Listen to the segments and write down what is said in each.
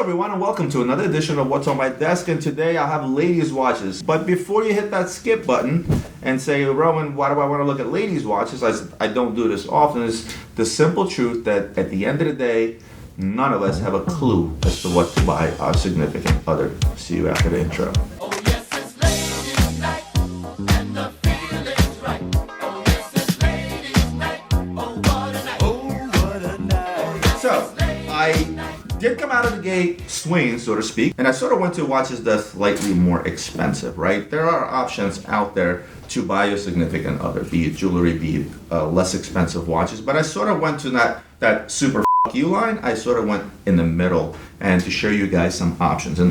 everyone, and welcome to another edition of What's on My Desk. And today I have ladies' watches. But before you hit that skip button and say, Roman, why do I want to look at ladies' watches? I don't do this often. Is the simple truth that at the end of the day, none of us have a clue as to what to buy our significant other. See you after the intro. Did come out of the gate swinging, so to speak, and I sort of went to watches that's slightly more expensive, right? There are options out there to buy your significant other, be it jewelry, be it less expensive watches, but I sort of went to that super f*** you line. I sort of went in the middle and to show you guys some options.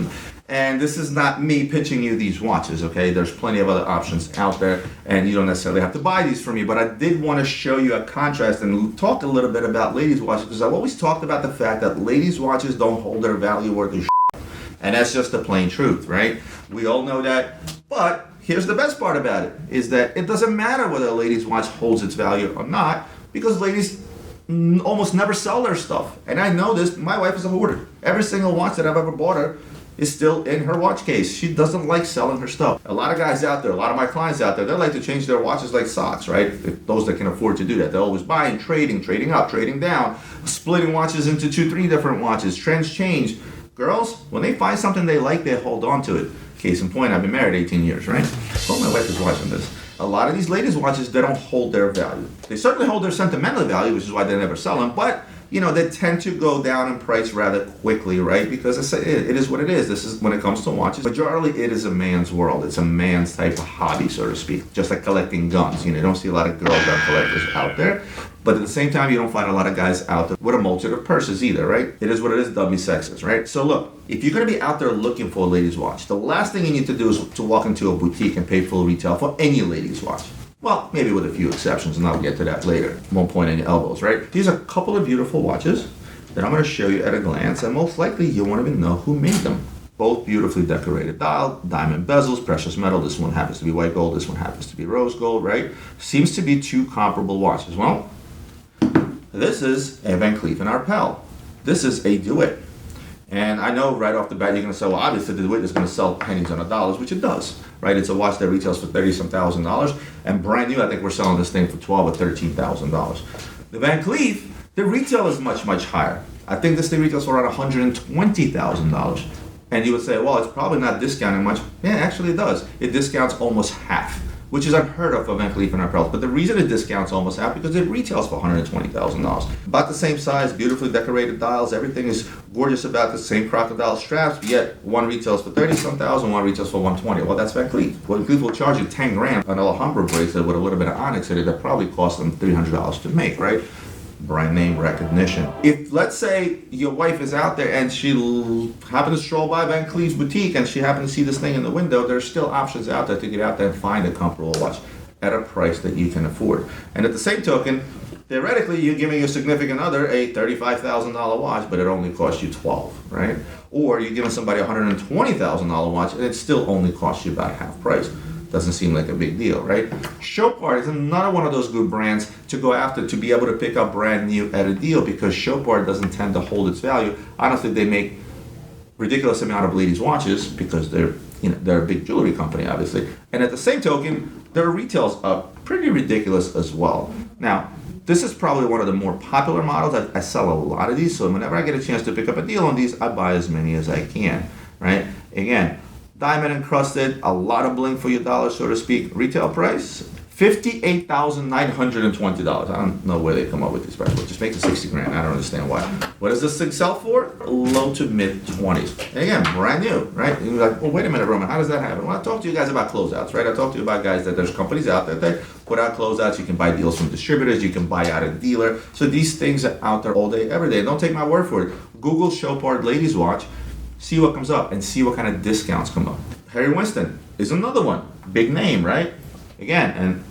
And this is not me pitching you these watches, okay? There's plenty of other options out there, and you don't necessarily have to buy these from me, but I did want to show you a contrast and talk a little bit about ladies' watches, because I've always talked about the fact that ladies' watches don't hold their value worth of shit. And that's just the plain truth, right? We all know that, but here's the best part about it, is that it doesn't matter whether a lady's watch holds its value or not, because ladies almost never sell their stuff. And I know this, my wife is a hoarder. Every single watch that I've ever bought her is still in her watch case. She doesn't like selling her stuff. A lot of guys out there, a lot of my clients out there, they like to change their watches like socks, right? Those that can afford to do that. They're always buying, trading up, trading down, splitting watches into 2-3 different watches. Trends change. Girls, when they find something they like, they hold on to it. Case in point, I've been married 18 years, right? Hope my wife is watching this. A lot of these ladies' watches, they don't hold their value. They certainly hold their sentimental value, which is why they never sell them, but you know, they tend to go down in price rather quickly, right? Because I say it is what it is. This is when it comes to watches. Majority, it is a man's world. It's a man's type of hobby, so to speak. Just like collecting guns. You know, you don't see a lot of girl gun collectors out there. But at the same time, you don't find a lot of guys out there with a multitude of purses either, right? It is what it is, dummy sexist, right? So look, if you're going to be out there looking for a ladies' watch, the last thing you need to do is to walk into a boutique and pay full retail for any ladies' watch. Well, maybe with a few exceptions, and I'll get to that later. Won't point any elbows, right? These are a couple of beautiful watches that I'm going to show you at a glance, and most likely you won't even know who made them. Both beautifully decorated dial, diamond bezels, precious metal. This one happens to be white gold, this one happens to be rose gold, right? Seems to be two comparable watches. Well, this is a Van Cleef and Arpels. This is a duet. And I know right off the bat you're going to say, well, obviously the duet is going to sell pennies on the dollars, which it does, right? It's a watch that retails for $30-some thousand, and brand new, I think we're selling this thing for $12,000 or $13,000. The Van Cleef, the retail is much, much higher. I think this thing retails for around $120,000. And you would say, well, it's probably not discounting much. Yeah, actually it does. It discounts almost half, which is unheard of for Van Cleef and Arpels. But the reason it discounts almost half because it retails for $120,000. About the same size, beautifully decorated dials. Everything is gorgeous about the same crocodile straps. Yet one retails for $30-some thousand, one retails for $120,000. Well, that's Van Cleef. Van Cleef will charge you $10,000 an Alhambra bracelet with a little bit of onyx in it that probably cost them $300 to make, right? Brand name recognition. If, let's say, your wife is out there and she happened to stroll by Van Cleef's boutique and she happened to see this thing in the window, there's still options out there to get out there and find a comfortable watch at a price that you can afford. And at the same token, theoretically, you're giving your significant other a $35,000 watch, but it only costs you $12,000, right? Or you're giving somebody a $120,000 watch and it still only costs you about half price. Doesn't seem like a big deal, right? Chopard is another one of those good brands to go after to be able to pick up brand new at a deal because Chopard doesn't tend to hold its value. Honestly, they make ridiculous amount of ladies' watches because they're a big jewelry company, obviously. And at the same token, their retail's up pretty ridiculous as well. Now, this is probably one of the more popular models. I sell a lot of these, so whenever I get a chance to pick up a deal on these, I buy as many as I can, right? Again, diamond encrusted, a lot of bling for your dollar, so to speak. Retail price, $58,920. I don't know where they come up with these prices. Just make it $60,000. I don't understand why. What does this thing sell for? Low to mid 20s. And again, brand new, right? And you're like, well, wait a minute, Roman, how does that happen? Well, I talked to you guys about closeouts, right? I talked to you about guys that there's companies out there that put out closeouts. You can buy deals from distributors. You can buy out a dealer. So these things are out there all day, every day. Don't take my word for it. Google Chopard ladies watch. See what comes up and see what kind of discounts come up. Harry Winston is another one. Big name, right? Again, and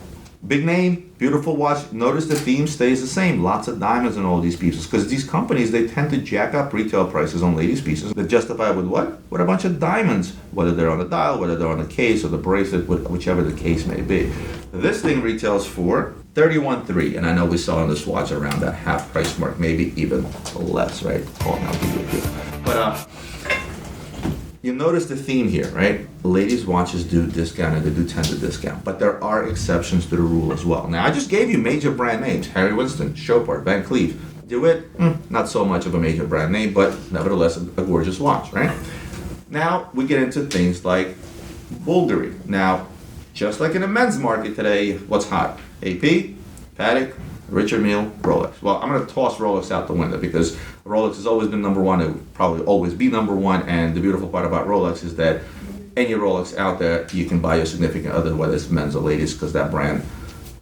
big name, Beautiful watch. Notice the theme stays the same. Lots of diamonds in all these pieces. Because these companies, they tend to jack up retail prices on ladies' pieces. They justify with what? With a bunch of diamonds. Whether they're on the dial, whether they're on the case or the bracelet, whichever the case may be. This thing retails for $31,300. And I know we saw on this watch around that half price mark, maybe even less, right? Oh, I'll give you a few. But you notice the theme here, right? Ladies' watches do discount and they do tend to discount, but there are exceptions to the rule as well. Now, I just gave you major brand names: Harry Winston, Chopard, Van Cleef. DeWitt, not so much of a major brand name, but nevertheless a gorgeous watch, right? Now, we get into things like Bulgari. Now, just like in the men's market today, what's hot? AP, Patek, Richard Mille, Rolex. Well, I'm going to toss Rolex out the window because Rolex has always been number one. It will probably always be number one. And the beautiful part about Rolex is that any Rolex out there, you can buy your significant other, whether it's men's or ladies, because that brand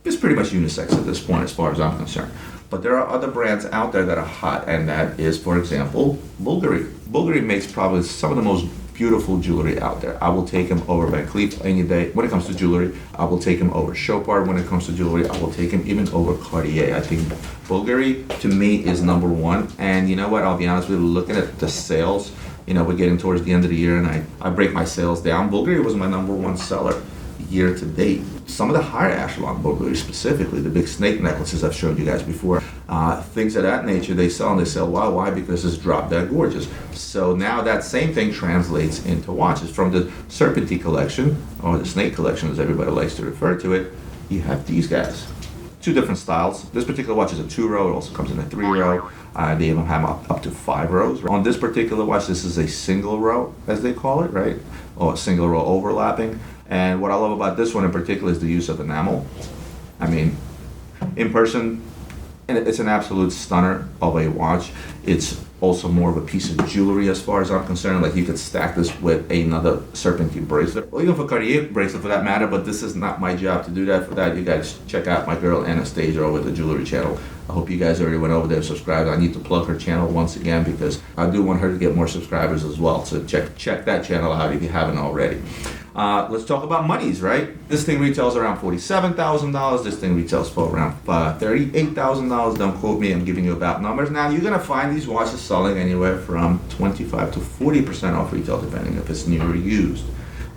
is pretty much unisex at this point as far as I'm concerned. But there are other brands out there that are hot, and that is, for example, Bulgari. Bulgari makes probably some of the most beautiful jewelry out there. I will take him over Van Cleef any day. When it comes to jewelry, I will take him over Chopard. When it comes to jewelry, I will take him even over Cartier. I think Bulgari, to me, is number one. And you know what? I'll be honest with you, looking at the sales, you know, we're getting towards the end of the year, and I break my sales down. Bulgari was my number one seller year to date. Some of the higher echelon Bulgari, specifically the big snake necklaces I've showed you guys before, things of that nature, they sell and they sell. Why? Because it's drop dead gorgeous. So now that same thing translates into watches. From the serpent collection, or the snake collection as everybody likes to refer to it, you have these guys. Two different styles. This particular watch is a 2-row. It also comes in a 3-row. They even have up to 5 rows. On this particular watch, this is a single row, as they call it, right? Or a single row overlapping. And what I love about this one in particular is the use of enamel. I mean, in person, it's an absolute stunner of a watch. It's also more of a piece of jewelry as far as I'm concerned. Like, you could stack this with another serpentine bracelet, or even for Cartier bracelet for that matter, but this is not my job to do that. For that, you guys check out my girl Anastasia over at the Jewelry Channel. I hope you guys already went over there and subscribed. I need to plug her channel once again because I do want her to get more subscribers as well. So check that channel out if you haven't already. Let's talk about monies, right? This thing retails around $47,000. This thing retails for around $38,000. Don't quote me, I'm giving you about numbers. Now, you're gonna find these watches selling anywhere from 25 to 40% off retail, depending if it's new or used.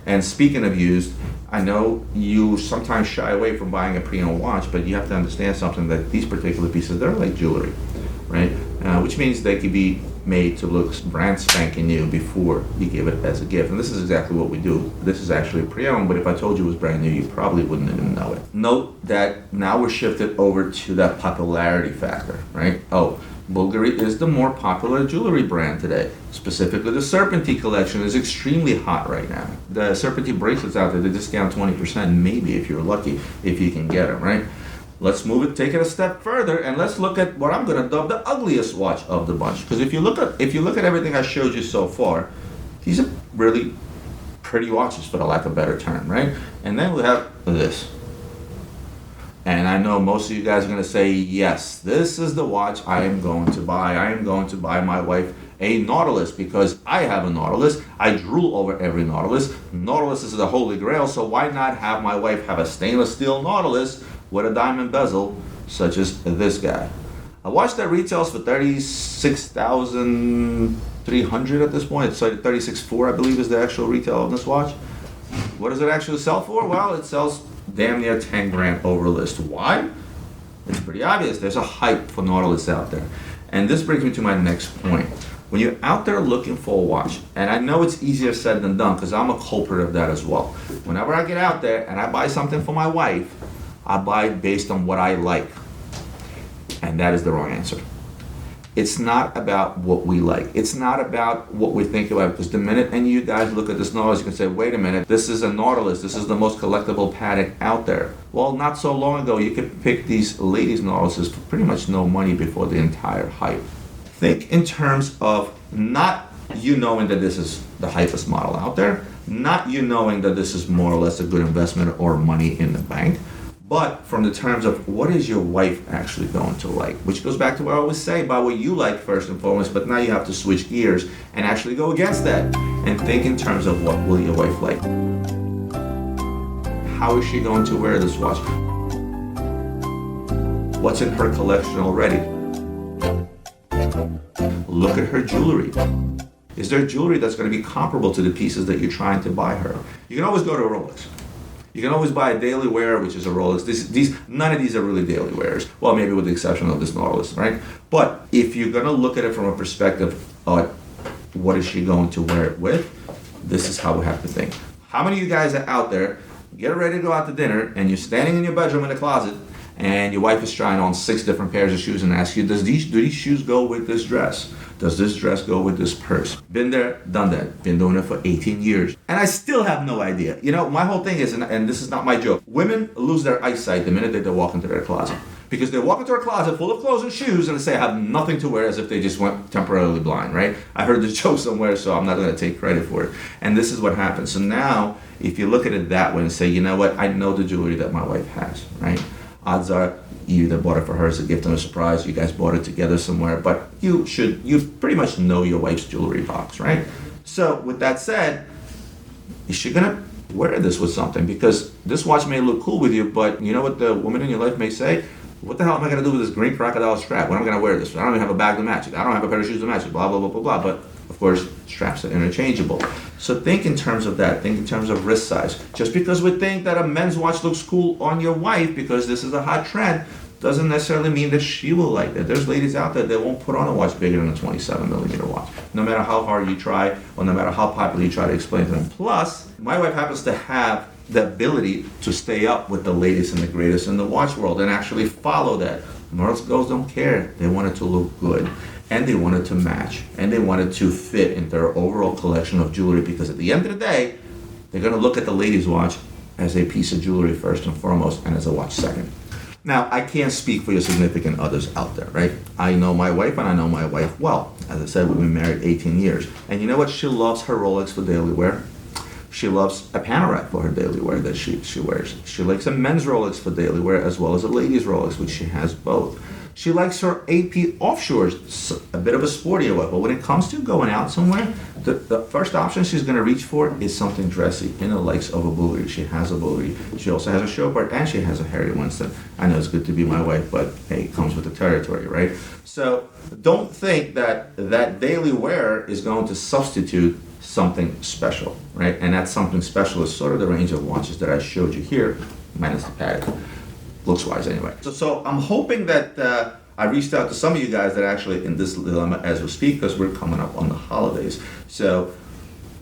And speaking of used, I know you sometimes shy away from buying a pre-owned watch, but you have to understand something, that these particular pieces, they're like jewelry, right? Which means they could be made to look brand spanking new before you give it as a gift. And this is exactly what we do. This is actually a pre-owned, but if I told you it was brand new, you probably wouldn't even know it. Note that now we're shifted over to that popularity factor, right? Oh, Bulgari is the more popular jewelry brand today. Specifically, the Serpentine collection is extremely hot right now. The Serpentine bracelets out there, they discount 20%, maybe if you're lucky, if you can get them, right? Let's move it, take it a step further, and let's look at what I'm going to dub the ugliest watch of the bunch. Because if you look at everything I showed you so far, these are really pretty watches, for the lack of a better term, right? And then we have this. And I know most of you guys are going to say, yes, this is the watch I am going to buy. I am going to buy my wife a Nautilus because I have a Nautilus. I drool over every Nautilus. Nautilus is the holy grail, so why not have my wife have a stainless steel Nautilus with a diamond bezel, such as this guy? A watch that retails for $36,300 at this point. It's like $36,400, I believe, is the actual retail of this watch. What does it actually sell for? Well, it sells damn near 10 grand over list. Why? It's pretty obvious. There's a hype for Nautilus out there. And this brings me to my next point. When you're out there looking for a watch, and I know it's easier said than done because I'm a culprit of that as well. Whenever I get out there and I buy something for my wife, I buy based on what I like. And that is the wrong answer. It's not about what we like. It's not about what we think about. Because the minute any of you guys look at this Nautilus, you can say, wait a minute, this is a Nautilus. This is the most collectible Patek out there. Well, not so long ago, you could pick these ladies' Nautiluses for pretty much no money before the entire hype. Think in terms of not you knowing that this is the hypest model out there, not you knowing that this is more or less a good investment or money in the bank, but from the terms of what is your wife actually going to like, which goes back to what I always say, by what you like first and foremost, but now you have to switch gears and actually go against that and think in terms of what will your wife like. How is she going to wear this watch? What's in her collection already? Look at her jewelry. Is there jewelry that's going to be comparable to the pieces that you're trying to buy her? You can always go to a Rolex. You can always buy a daily wear, which is a Rolex. None of these are really daily wears. Well, maybe with the exception of this Nautilus, right? But if you're going to look at it from a perspective of what is she going to wear it with, this is how we have to think. How many of you guys are out there, get ready to go out to dinner, and you're standing in your bedroom in the closet, and your wife is trying on 6 different pairs of shoes and asks you, do these shoes go with this dress? Does this dress go with this purse? Been there, done that. Been doing it for 18 years. And I still have no idea. You know, my whole thing is, and this is not my joke, women lose their eyesight the minute that they walk into their closet. Because they walk into a closet full of clothes and shoes and they say I have nothing to wear, as if they just went temporarily blind, right? I heard this joke somewhere, so I'm not going to take credit for it. And this is what happens. So now, if you look at it that way and say, you know what, I know the jewelry that my wife has, right? Odds are you either bought it for her as a gift and a surprise, you guys bought it together somewhere, but you pretty much know your wife's jewelry box, right? So with that said, is she gonna wear this with something? Because this watch may look cool with you, but you know what the woman in your life may say? What the hell am I gonna do with this green crocodile strap? When am I gonna wear this? I don't even have a bag to match it. I don't have a pair of shoes to match it, blah, blah, blah, blah, blah. But of course, straps are interchangeable. So think in terms of that. Think in terms of wrist size. Just because we think that a men's watch looks cool on your wife because this is a hot trend, doesn't necessarily mean that she will like that. There's ladies out there that won't put on a watch bigger than a 27 millimeter watch, no matter how hard you try or no matter how popular you try to explain to them. Plus, my wife happens to have the ability to stay up with the latest and the greatest in the watch world and actually follow that. Most girls don't care. They want it to look good. And they want it to match, and they want it to fit into their overall collection of jewelry, because at the end of the day, they're going to look at the ladies' watch as a piece of jewelry first and foremost, and as a watch second. Now, I can't speak for your significant others out there, right? I know my wife, and I know my wife well. As I said, we've been married 18 years. And you know what? She loves her Rolex for daily wear. She loves a Panerai for her daily wear that she wears. She likes a men's Rolex for daily wear as well as a ladies' Rolex, which she has both. She likes her AP offshores, a bit of a sportier one, but when it comes to going out somewhere, the first option she's going to reach for is something dressy, in the likes of a Bulgari. She has a Bulgari. She also has a Chopard, and she has a Harry Winston. I know it's good to be my wife, but hey, it comes with the territory, right? So don't think that that daily wear is going to substitute something special, right? And that something special is sort of the range of watches that I showed you here, minus the padding. Looks-wise anyway. So I'm hoping that I reached out to some of you guys that are actually in this dilemma as we speak, because we're coming up on the holidays. So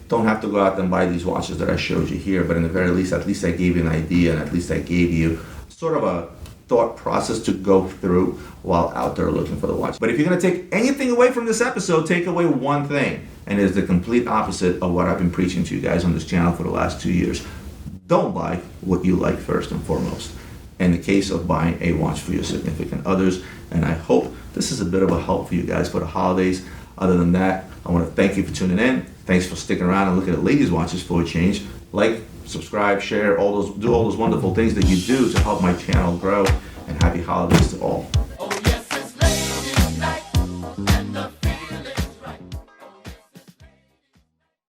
don't have to go out and buy these watches that I showed you here, but in the very least, at least I gave you an idea, and at least I gave you sort of a thought process to go through while out there looking for the watch. But if you're going to take anything away from this episode, take away one thing, and it's the complete opposite of what I've been preaching to you guys on this channel for the last 2 years. Don't buy what you like first and foremost, in the case of buying a watch for your significant others. And I hope this is a bit of a help for you guys for the holidays. Other than that, I want to thank you for tuning in. Thanks for sticking around and looking at ladies' watches for a change. Like, subscribe, share, do all those wonderful things that you do to help my channel grow. And happy holidays to all.